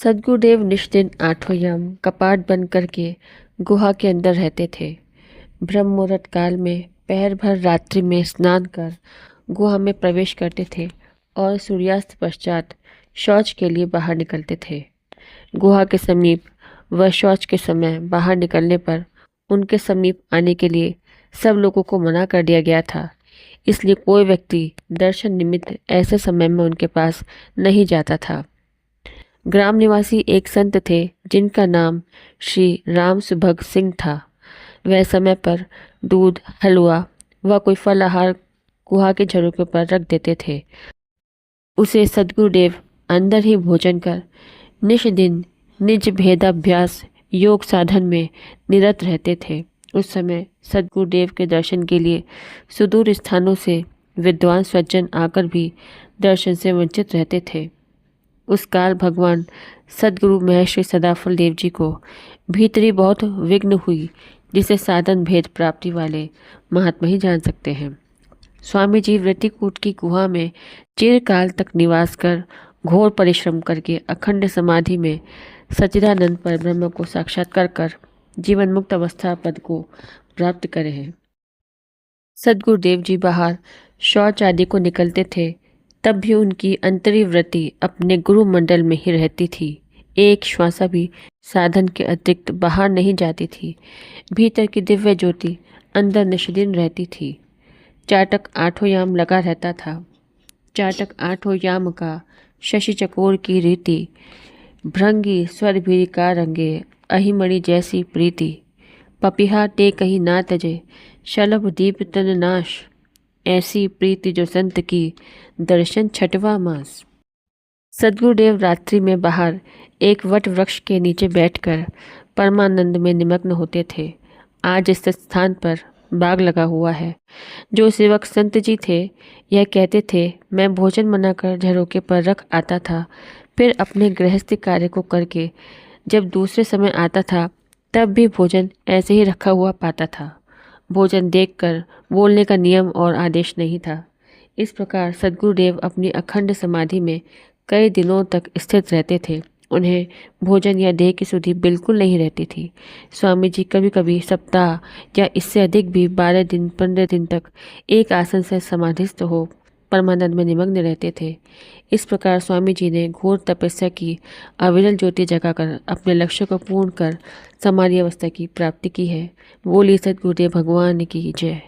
सद्गुरुदेव निष्दिन आठों यम कपाट बंद करके गुहा के अंदर रहते थे। ब्रह्म मुहूर्त काल में पहर भर रात्रि में स्नान कर गुहा में प्रवेश करते थे और सूर्यास्त पश्चात शौच के लिए बाहर निकलते थे। गुहा के समीप व शौच के समय बाहर निकलने पर उनके समीप आने के लिए सब लोगों को मना कर दिया गया था। इसलिए कोई व्यक्ति दर्शन निमित्त ऐसे समय में उनके पास नहीं जाता था। ग्राम निवासी एक संत थे जिनका नाम श्री राम सुभग सिंह था। वह समय पर दूध, हलवा व कोई फल आहार गुहा के झरोखे पर रख देते थे। उसे सद्गुरुदेव अंदर ही भोजन कर निष्दिन निज भेदाभ्यास योग साधन में निरत रहते थे। उस समय सद्गुरुदेव के दर्शन के लिए सुदूर स्थानों से विद्वान सज्जन आकर भी दर्शन से वंचित रहते थे। उस काल भगवान सद्गुरु महर्षि सदाफल देव जी को भीतरी बहुत विघ्न हुई, जिसे साधन भेद प्राप्ति वाले महात्मा ही जान सकते हैं। स्वामी जी वृत्तिकूट की गुहा में चिरकाल तक निवास कर घोर परिश्रम करके अखंड समाधि में सच्चिदानंद परब्रह्म को साक्षात्कार कर जीवन मुक्त अवस्था पद को प्राप्त करे हैं। सद्गुरुदेव जी बाहर शौच आदि को निकलते थे, तब भी उनकी अंतरी वृत्ति अपने गुरु मंडल में ही रहती थी। एक श्वासा भी साधन के अतिरिक्त बाहर नहीं जाती थी। भीतर की दिव्य ज्योति अंदर निष्दिन रहती थी। चाटक आठों याम लगा रहता था। चाटक आठों याम का शशि चकोर की रीति, भृंगी स्वर भी का रंगे, अहिमणि जैसी प्रीति, पपिहा ते कहीं ना तजे, शलभ दीप तन नाश, ऐसी प्रीति जो संत की, दर्शन छठवा मास। सद्गुरुदेव रात्रि में बाहर एक वट वृक्ष के नीचे बैठकर परमानंद में निमग्न होते थे। आज इस स्थान पर बाग लगा हुआ है। जो सेवक संत जी थे, यह कहते थे, मैं भोजन बनाकर झरोके पर रख आता था, फिर अपने गृहस्थी कार्य को करके जब दूसरे समय आता था, तब भी भोजन ऐसे ही रखा हुआ पाता था। भोजन देखकर बोलने का नियम और आदेश नहीं था। इस प्रकार सद्गुरुदेव अपनी अखंड समाधि में कई दिनों तक स्थित रहते थे। उन्हें भोजन या देह की सुधि बिल्कुल नहीं रहती थी। स्वामी जी कभी कभी सप्ताह या इससे अधिक भी 12 दिन 15 दिन तक एक आसन से समाधिस्थ हो परमानंद में निमग्न रहते थे। इस प्रकार स्वामी जी ने घोर तपस्या की, अविरल ज्योति जगाकर अपने लक्ष्य को पूर्ण कर समाधि अवस्था की प्राप्ति की है। बोलिए सद्गुरुदेव भगवान की जय।